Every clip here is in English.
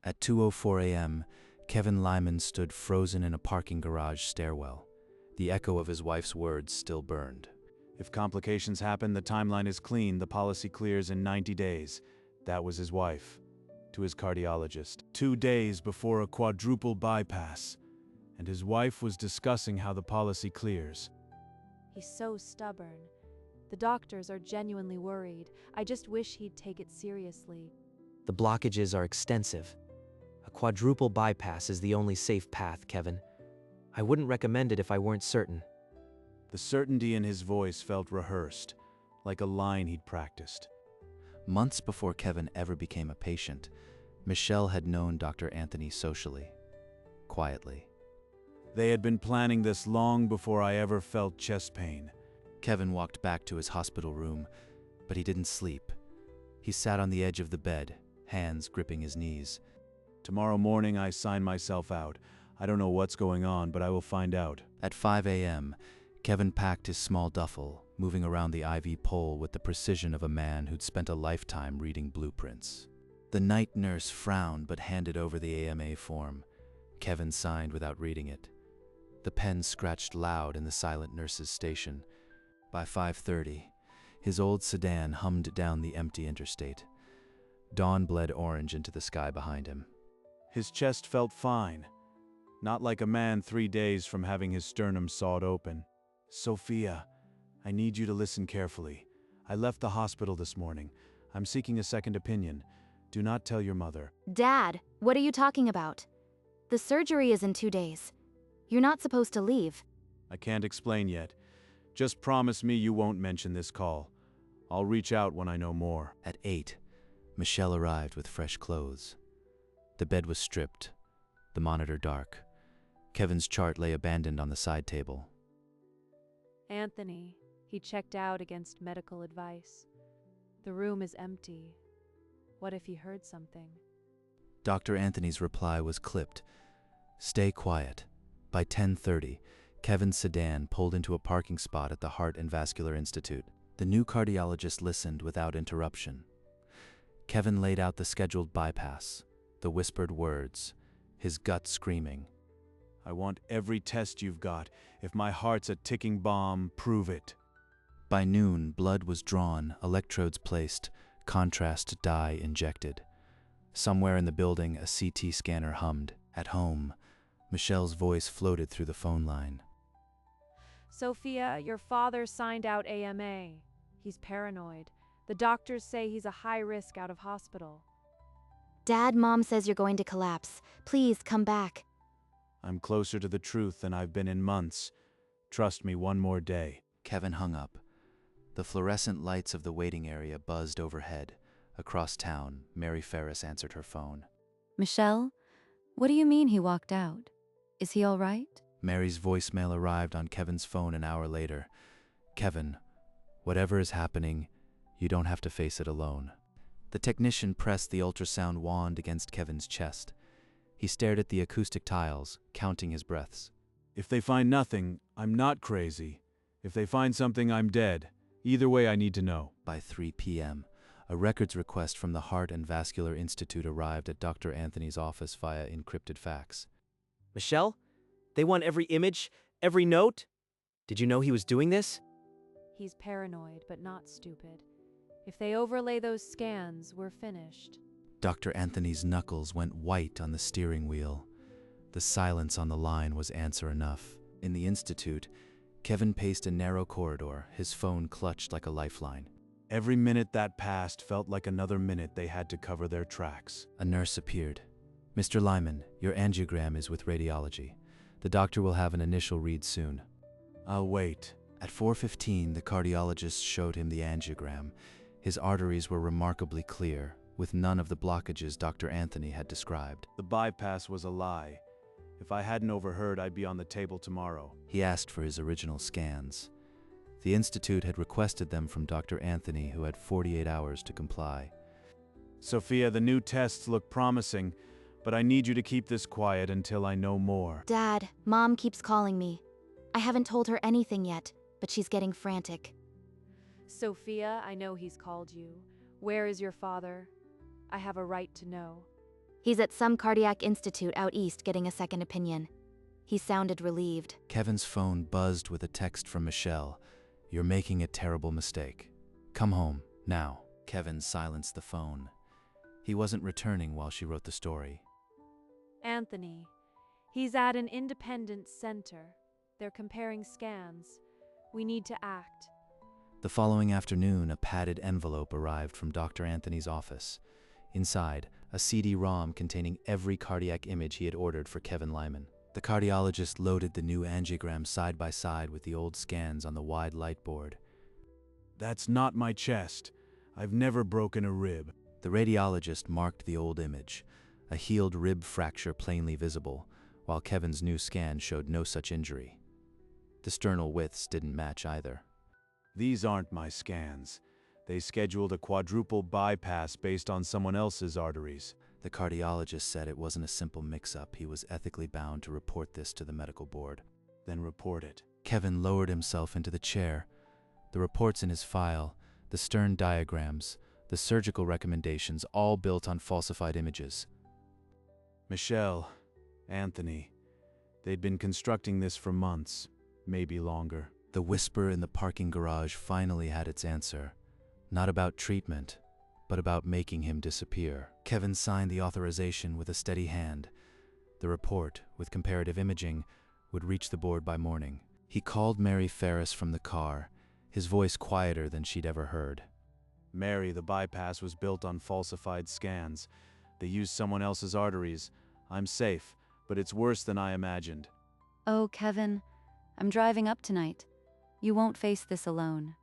At 2:04 a.m., Kevin Lyman stood frozen in a parking garage stairwell. The echo of his wife's words still burned. If complications happen, the timeline is clean, the policy clears in 90 days. That was his wife, to his cardiologist. 2 days before a quadruple bypass, and his wife was discussing how the policy clears. He's so stubborn. The doctors are genuinely worried. I just wish he'd take it seriously. The blockages are extensive. A quadruple bypass is the only safe path, Kevin. I wouldn't recommend it if I weren't certain. The certainty in his voice felt rehearsed, like a line he'd practiced. Months before Kevin ever became a patient, Michelle had known Dr. Anthony socially, quietly. They had been planning this long before I ever felt chest pain. Kevin walked back to his hospital room, but he didn't sleep. He sat on the edge of the bed, hands gripping his knees. Tomorrow morning I sign myself out. I don't know what's going on, but I will find out. At 5 a.m., Kevin packed his small duffel, moving around the IV pole with the precision of a man who'd spent a lifetime reading blueprints. The night nurse frowned but handed over the AMA form. Kevin signed without reading it. The pen scratched loud in the silent nurse's station. By 5:30, his old sedan hummed down the empty interstate. Dawn bled orange into the sky behind him. His chest felt fine, not like a man 3 days from having his sternum sawed open. Sophia, I need you to listen carefully. I left the hospital this morning. I'm seeking a second opinion. Do not tell your mother. Dad, what are you talking about? The surgery is in 2 days. You're not supposed to leave. I can't explain yet. Just promise me you won't mention this call. I'll reach out when I know more. At 8, Michelle arrived with fresh clothes. The bed was stripped, the monitor dark. Kevin's chart lay abandoned on the side table. Anthony, he checked out against medical advice. The room is empty. What if he heard something? Dr. Anthony's reply was clipped. Stay quiet. By 10:30, Kevin's sedan pulled into a parking spot at the Heart and Vascular Institute. The new cardiologist listened without interruption. Kevin laid out the scheduled bypass, the whispered words, his gut screaming. I want every test you've got. If my heart's a ticking bomb, prove it. By noon, blood was drawn, electrodes placed, contrast dye injected. Somewhere in the building, a CT scanner hummed. At home, Michelle's voice floated through the phone line. Sophia, your father signed out AMA. He's paranoid. The doctors say he's a high risk out of hospital. Dad, Mom says you're going to collapse. Please come back. I'm closer to the truth than I've been in months. Trust me, one more day. Kevin hung up. The fluorescent lights of the waiting area buzzed overhead. Across town, Mary Ferris answered her phone. Michelle, what do you mean he walked out? Is he all right? Mary's voicemail arrived on Kevin's phone an hour later. Kevin, whatever is happening, you don't have to face it alone. The technician pressed the ultrasound wand against Kevin's chest. He stared at the acoustic tiles, counting his breaths. If they find nothing, I'm not crazy. If they find something, I'm dead. Either way, I need to know. By 3 p.m., a records request from the Heart and Vascular Institute arrived at Dr. Anthony's office via encrypted fax. Michelle, they want every image, every note? Did you know he was doing this? He's paranoid, but not stupid. If they overlay those scans, we're finished. Dr. Anthony's knuckles went white on the steering wheel. The silence on the line was answer enough. In the institute, Kevin paced a narrow corridor, his phone clutched like a lifeline. Every minute that passed felt like another minute they had to cover their tracks. A nurse appeared. Mr. Lyman, your angiogram is with radiology. The doctor will have an initial read soon. I'll wait. At 4:15, the cardiologist showed him the angiogram. His arteries were remarkably clear, with none of the blockages Dr. Anthony had described. The bypass was a lie. If I hadn't overheard, I'd be on the table tomorrow. He asked for his original scans. The institute had requested them from Dr. Anthony, who had 48 hours to comply. Sophia, the new tests look promising, but I need you to keep this quiet until I know more. Dad, Mom keeps calling me. I haven't told her anything yet, but she's getting frantic. Sophia, I know he's called you. Where is your father? I have a right to know. He's at some cardiac institute out east getting a second opinion. He sounded relieved. Kevin's phone buzzed with a text from Michelle. "You're making a terrible mistake. Come home, now." Kevin silenced the phone. He wasn't returning while she wrote the story. Anthony. He's at an independent center. They're comparing scans. We need to act. The following afternoon, a padded envelope arrived from Dr. Anthony's office. Inside, a CD-ROM containing every cardiac image he had ordered for Kevin Lyman. The cardiologist loaded the new angiogram side by side with the old scans on the wide light board. That's not my chest. I've never broken a rib. The radiologist marked the old image, a healed rib fracture plainly visible, while Kevin's new scan showed no such injury. The sternal widths didn't match either. These aren't my scans. They scheduled a quadruple bypass based on someone else's arteries. The cardiologist said it wasn't a simple mix-up. He was ethically bound to report this to the medical board. Then report it. Kevin lowered himself into the chair. The reports in his file, the stern diagrams, the surgical recommendations, all built on falsified images. Michelle, Anthony, they'd been constructing this for months, maybe longer. The whisper in the parking garage finally had its answer. Not about treatment, but about making him disappear. Kevin signed the authorization with a steady hand. The report, with comparative imaging, would reach the board by morning. He called Mary Ferris from the car, his voice quieter than she'd ever heard. "Mary, the bypass was built on falsified scans. They used someone else's arteries. I'm safe, but it's worse than I imagined." Oh, Kevin, I'm driving up tonight. You won't face this alone.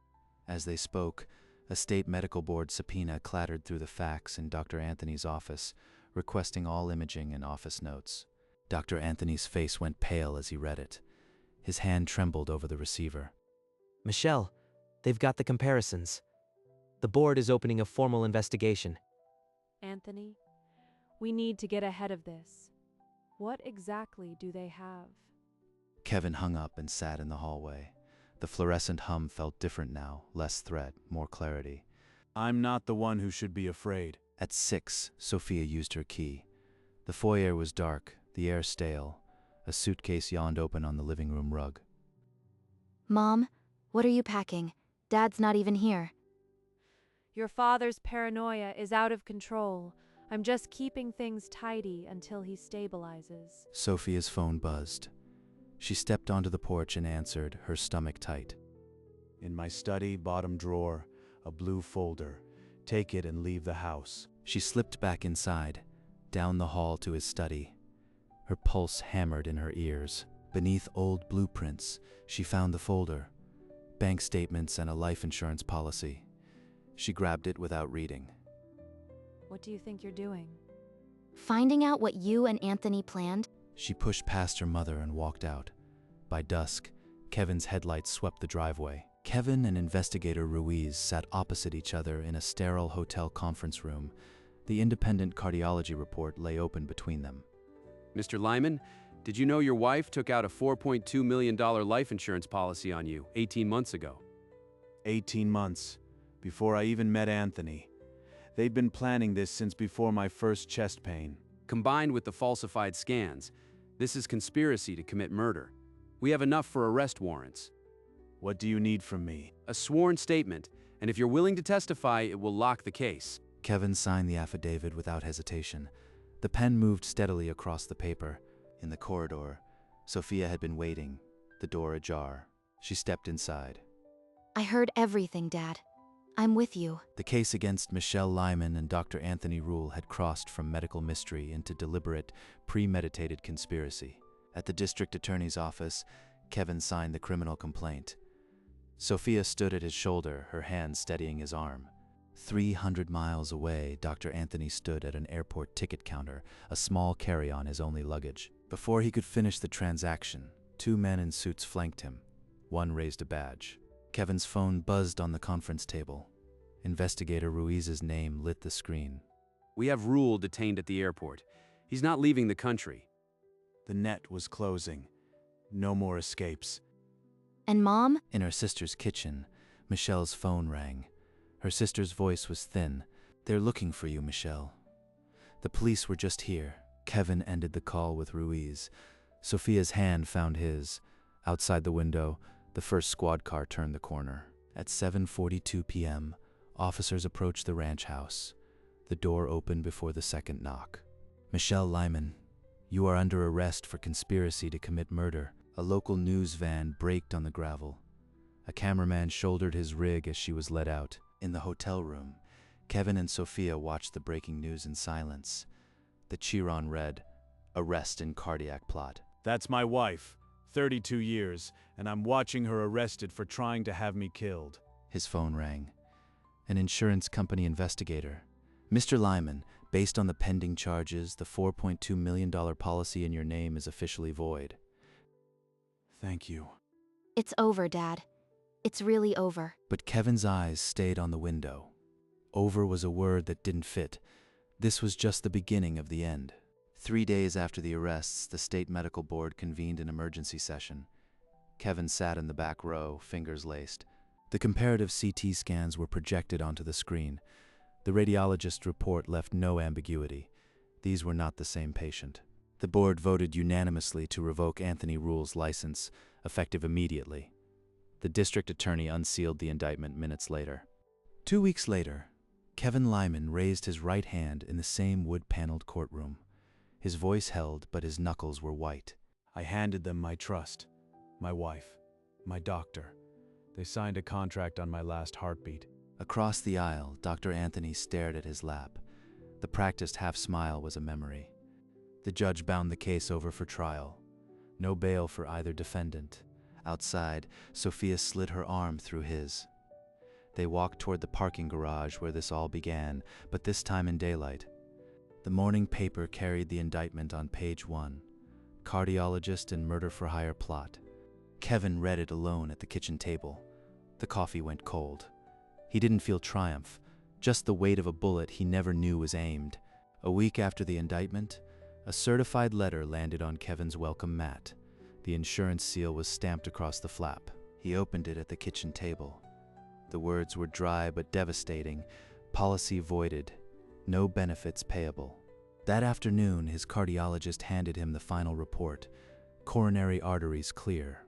As they spoke, a state medical board subpoena clattered through the fax in Dr. Anthony's office, requesting all imaging and office notes. Dr. Anthony's face went pale as he read it. His hand trembled over the receiver. Michelle, they've got the comparisons. The board is opening a formal investigation. Anthony, we need to get ahead of this. What exactly do they have? Kevin hung up and sat in the hallway. The fluorescent hum felt different now, less threat, more clarity. I'm not the one who should be afraid. At 6, Sophia used her key. The foyer was dark, the air stale. A suitcase yawned open on the living room rug. Mom, what are you packing? Dad's not even here. Your father's paranoia is out of control. I'm just keeping things tidy until he stabilizes. Sophia's phone buzzed. She stepped onto the porch and answered, her stomach tight. In my study, bottom drawer, a blue folder. Take it and leave the house. She slipped back inside, down the hall to his study. Her pulse hammered in her ears. Beneath old blueprints, she found the folder. Bank statements and a life insurance policy. She grabbed it without reading. What do you think you're doing? Finding out what you and Anthony planned? She pushed past her mother and walked out. By dusk, Kevin's headlights swept the driveway. Kevin and investigator Ruiz sat opposite each other in a sterile hotel conference room. The independent cardiology report lay open between them. Mr. Lyman, did you know your wife took out a $4.2 million life insurance policy on you 18 months ago? 18 months, before I even met Anthony. They'd been planning this since before my first chest pain. Combined with the falsified scans, this is conspiracy to commit murder. We have enough for arrest warrants. What do you need from me? A sworn statement, and if you're willing to testify, it will lock the case. Kevin signed the affidavit without hesitation. The pen moved steadily across the paper. In the corridor, Sophia had been waiting, the door ajar. She stepped inside. I heard everything, Dad. I'm with you. The case against Michelle Lyman and Dr. Anthony Rule had crossed from medical mystery into deliberate, premeditated conspiracy. At the district attorney's office, Kevin signed the criminal complaint. Sophia stood at his shoulder, her hand steadying his arm. 300 miles away, Dr. Anthony stood at an airport ticket counter, a small carry-on his only luggage. Before he could finish the transaction, 2 men in suits flanked him. One raised a badge. Kevin's phone buzzed on the conference table. Investigator Ruiz's name lit the screen. We have Rule detained at the airport. He's not leaving the country. The net was closing. No more escapes. And Mom? In her sister's kitchen, Michelle's phone rang. Her sister's voice was thin. They're looking for you, Michelle. The police were just here. Kevin ended the call with Ruiz. Sophia's hand found his. Outside the window, the first squad car turned the corner. At 7:42 p.m., officers approached the ranch house. The door opened before the second knock. Michelle Lyman, you are under arrest for conspiracy to commit murder. A local news van braked on the gravel. A cameraman shouldered his rig as she was led out. In the hotel room, Kevin and Sophia watched the breaking news in silence. The Chiron read, "Arrest in cardiac plot." That's my wife, 32 years, and I'm watching her arrested for trying to have me killed. His phone rang. An insurance company investigator. Mr. Lyman, based on the pending charges, the $4.2 million policy in your name is officially void. Thank you. It's over, Dad. It's really over. But Kevin's eyes stayed on the window. Over was a word that didn't fit. This was just the beginning of the end. 3 days after the arrests, the state medical board convened an emergency session. Kevin sat in the back row, fingers laced. The comparative CT scans were projected onto the screen. The radiologist's report left no ambiguity. These were not the same patient. The board voted unanimously to revoke Anthony Rule's license, effective immediately. The district attorney unsealed the indictment minutes later. 2 weeks later, Kevin Lyman raised his right hand in the same wood-paneled courtroom. His voice held, but his knuckles were white. I handed them my trust, my wife, my doctor. They signed a contract on my last heartbeat. Across the aisle, Dr. Anthony stared at his lap. The practiced half-smile was a memory. The judge bound the case over for trial. No bail for either defendant. Outside, Sophia slid her arm through his. They walked toward the parking garage where this all began, but this time in daylight. The morning paper carried the indictment on page 1. Cardiologist and murder-for-hire plot. Kevin read it alone at the kitchen table. The coffee went cold. He didn't feel triumph, just the weight of a bullet he never knew was aimed. A week after the indictment, a certified letter landed on Kevin's welcome mat. The insurance seal was stamped across the flap. He opened it at the kitchen table. The words were dry but devastating. Policy voided. No benefits payable. That afternoon, his cardiologist handed him the final report. Coronary arteries clear.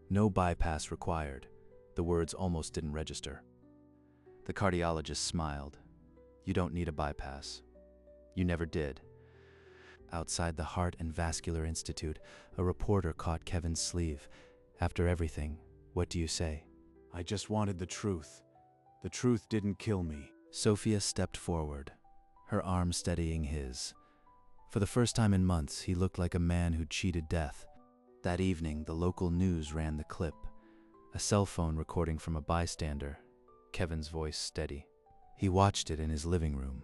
No bypass required. The words almost didn't register. The cardiologist smiled. You don't need a bypass. You never did. Outside the Heart and Vascular Institute, a reporter caught Kevin's sleeve. After everything, what do you say? I just wanted the truth. The truth didn't kill me. Sophia stepped forward, her arm steadying his. For the first time in months, he looked like a man who'd cheated death. That evening, the local news ran the clip. A cell phone recording from a bystander, Kevin's voice steady. He watched it in his living room,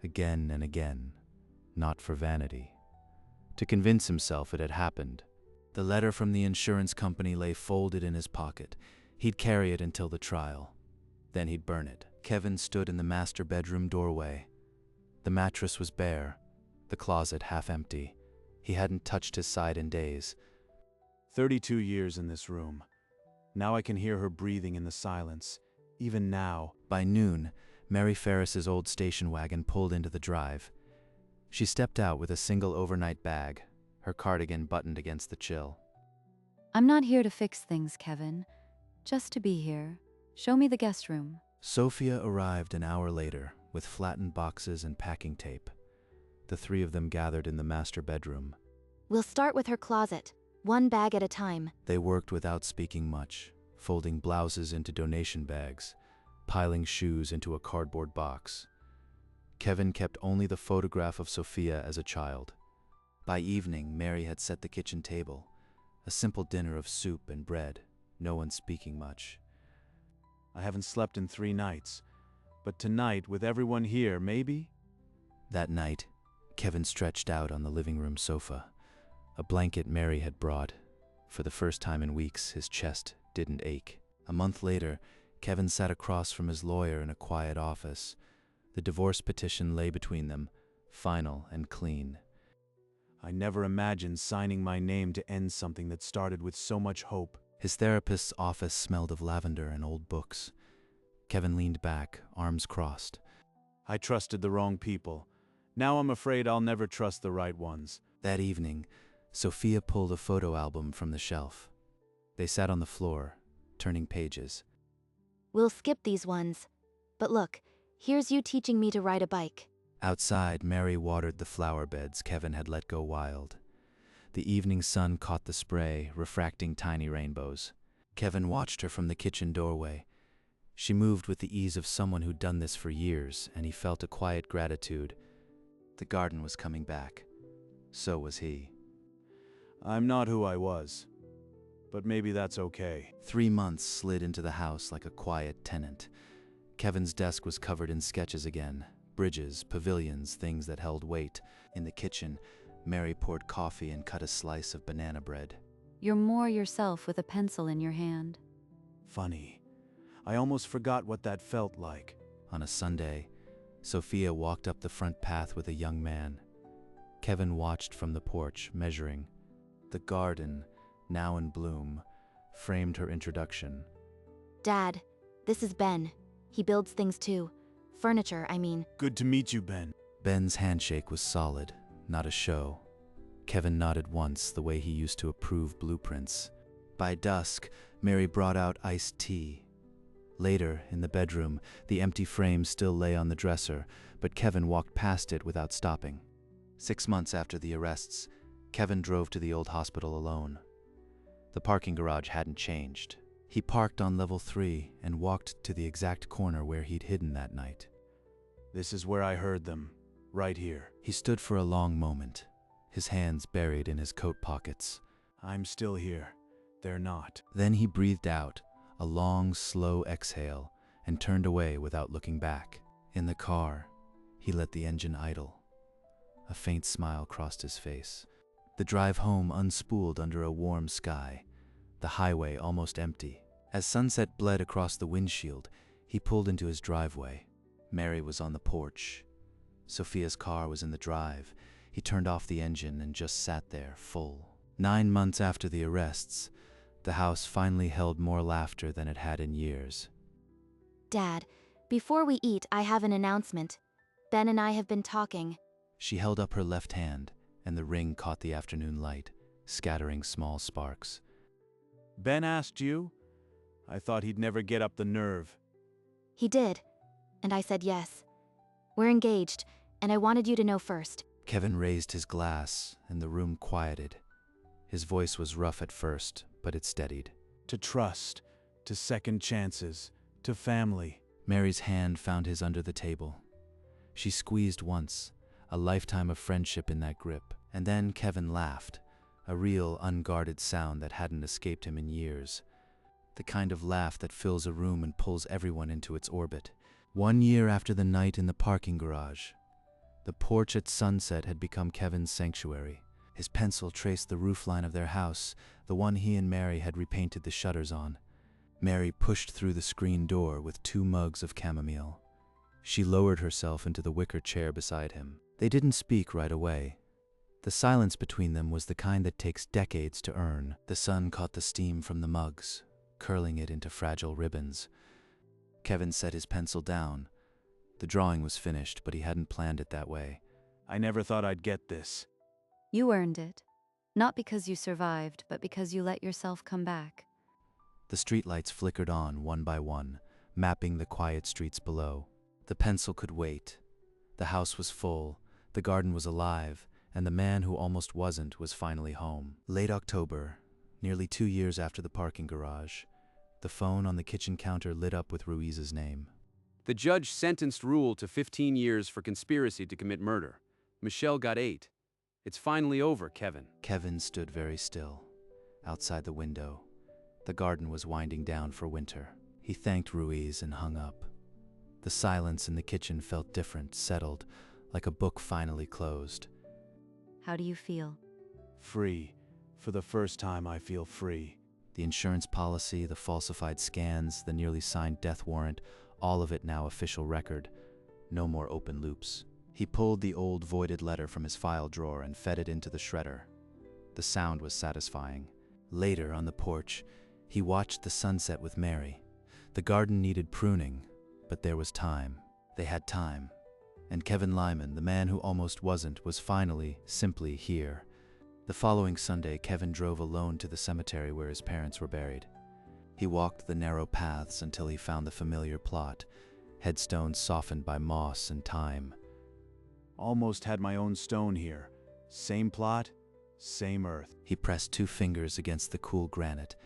again and again, not for vanity. To convince himself it had happened. The letter from the insurance company lay folded in his pocket. He'd carry it until the trial. Then he'd burn it. Kevin stood in the master bedroom doorway. The mattress was bare, the closet half empty. He hadn't touched his side in days. 32 years in this room. Now I can hear her breathing in the silence. Even now. By noon, Mary Ferris's old station wagon pulled into the drive. She stepped out with a single overnight bag, her cardigan buttoned against the chill. I'm not here to fix things, Kevin. Just to be here. Show me the guest room. Sophia arrived an hour later with flattened boxes and packing tape. The three of them gathered in the master bedroom. We'll start with her closet, one bag at a time. They worked without speaking much, folding blouses into donation bags, piling shoes into a cardboard box. Kevin kept only the photograph of Sophia as a child. By evening, Mary had set the kitchen table, a simple dinner of soup and bread, no one speaking much. I haven't slept in 3 nights, but tonight, with everyone here, maybe? That night, Kevin stretched out on the living room sofa, a blanket Mary had brought. For the first time in weeks, his chest didn't ache. A month later, Kevin sat across from his lawyer in a quiet office. The divorce petition lay between them, final and clean. I never imagined signing my name to end something that started with so much hope. His therapist's office smelled of lavender and old books. Kevin leaned back, arms crossed. I trusted the wrong people. Now I'm afraid I'll never trust the right ones. That evening, Sophia pulled a photo album from the shelf. They sat on the floor, turning pages. We'll skip these ones. But look, here's you teaching me to ride a bike. Outside, Mary watered the flower beds Kevin had let go wild. The evening sun caught the spray, refracting tiny rainbows. Kevin watched her from the kitchen doorway. She moved with the ease of someone who'd done this for years, and he felt a quiet gratitude. The garden was coming back. So was he. I'm not who I was. But maybe that's okay. 3 months slid into the house like a quiet tenant. Kevin's desk was covered in sketches again. Bridges, pavilions, things that held weight. In the kitchen, Mary poured coffee and cut a slice of banana bread. You're more yourself with a pencil in your hand. Funny. I almost forgot what that felt like. On a Sunday, Sophia walked up the front path with a young man. Kevin watched from the porch, measuring. The garden, now in bloom, framed her introduction. Dad, this is Ben. He builds things too. Furniture, I mean. Good to meet you, Ben. Ben's handshake was solid, not a show. Kevin nodded once, the way he used to approve blueprints. By dusk, Mary brought out iced tea. Later, in the bedroom, the empty frame still lay on the dresser, but Kevin walked past it without stopping. 6 months after the arrests, Kevin drove to the old hospital alone. The parking garage hadn't changed. He parked on level 3 and walked to the exact corner where he'd hidden that night. This is where I heard them. Right here. He stood for a long moment, his hands buried in his coat pockets. I'm still here. They're not. Then he breathed out, a long, slow exhale, and turned away without looking back. In the car, he let the engine idle. A faint smile crossed his face. The drive home unspooled under a warm sky, the highway almost empty. As sunset bled across the windshield, he pulled into his driveway. Mary was on the porch. Sophia's car was in the drive. He turned off the engine and just sat there, full. 9 months after the arrests, the house finally held more laughter than it had in years. Dad, before we eat, I have an announcement. Ben and I have been talking. She held up her left hand, and the ring caught the afternoon light, scattering small sparks. Ben asked you? I thought he'd never get up the nerve. He did, and I said yes. We're engaged, and I wanted you to know first. Kevin raised his glass, and the room quieted. His voice was rough at first, but it steadied. To trust, to second chances, to family. Mary's hand found his under the table. She squeezed once, a lifetime of friendship in that grip. And then Kevin laughed, a real, unguarded sound that hadn't escaped him in years. The kind of laugh that fills a room and pulls everyone into its orbit. 1 year after the night in the parking garage, the porch at sunset had become Kevin's sanctuary. His pencil traced the roofline of their house, the one he and Mary had repainted the shutters on. Mary pushed through the screen door with 2 mugs of chamomile. She lowered herself into the wicker chair beside him. They didn't speak right away. The silence between them was the kind that takes decades to earn. The sun caught the steam from the mugs, curling it into fragile ribbons. Kevin set his pencil down. The drawing was finished, but he hadn't planned it that way. I never thought I'd get this. You earned it. Not because you survived, but because you let yourself come back. The streetlights flickered on one by one, mapping the quiet streets below. The pencil could wait. The house was full, the garden was alive, and the man who almost wasn't was finally home. Late October, nearly 2 years after the parking garage, the phone on the kitchen counter lit up with Ruiz's name. The judge sentenced Rule to 15 years for conspiracy to commit murder. Michelle got 8. It's finally over, Kevin. Kevin stood very still, outside the window. The garden was winding down for winter. He thanked Ruiz and hung up. The silence in the kitchen felt different, settled, like a book finally closed. How do you feel? Free. For the first time, I feel free. The insurance policy, the falsified scans, the nearly signed death warrant, all of it now official record. No more open loops. He pulled the old voided letter from his file drawer and fed it into the shredder. The sound was satisfying. Later, on the porch, he watched the sunset with Mary. The garden needed pruning, but there was time. They had time. And Kevin Lyman, the man who almost wasn't, was finally, simply here. The following Sunday, Kevin drove alone to the cemetery where his parents were buried. He walked the narrow paths until he found the familiar plot, headstones softened by moss and time. Almost had my own stone here. Same plot, same earth. He pressed 2 fingers against the cool granite,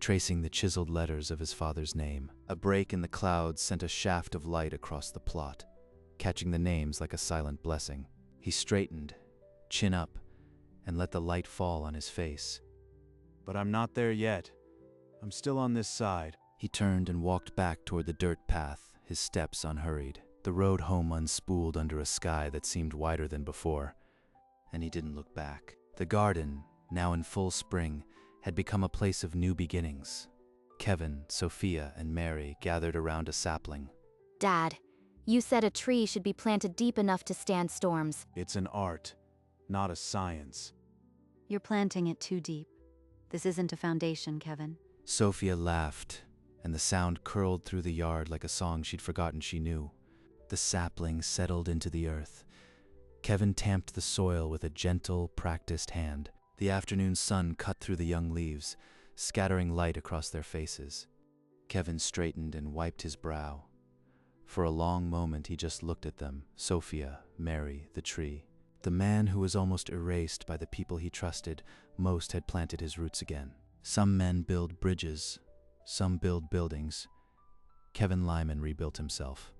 tracing the chiseled letters of his father's name. A break in the clouds sent a shaft of light across the plot, catching the names like a silent blessing. He straightened, chin up, and let the light fall on his face. But I'm not there yet. I'm still on this side. He turned and walked back toward the dirt path, his steps unhurried. The road home unspooled under a sky that seemed wider than before, and he didn't look back. The garden, now in full spring, had become a place of new beginnings. Kevin, Sophia, and Mary gathered around a sapling. Dad, you said a tree should be planted deep enough to stand storms. It's an art, not a science. You're planting it too deep. This isn't a foundation, Kevin. Sophia laughed, and the sound curled through the yard like a song she'd forgotten she knew. The sapling settled into the earth. Kevin tamped the soil with a gentle, practiced hand. The afternoon sun cut through the young leaves, scattering light across their faces. Kevin straightened and wiped his brow. For a long moment he just looked at them, Sophia, Mary, the tree. The man who was almost erased by the people he trusted most had planted his roots again. Some men build bridges, some build buildings. Kevin Lyman rebuilt himself.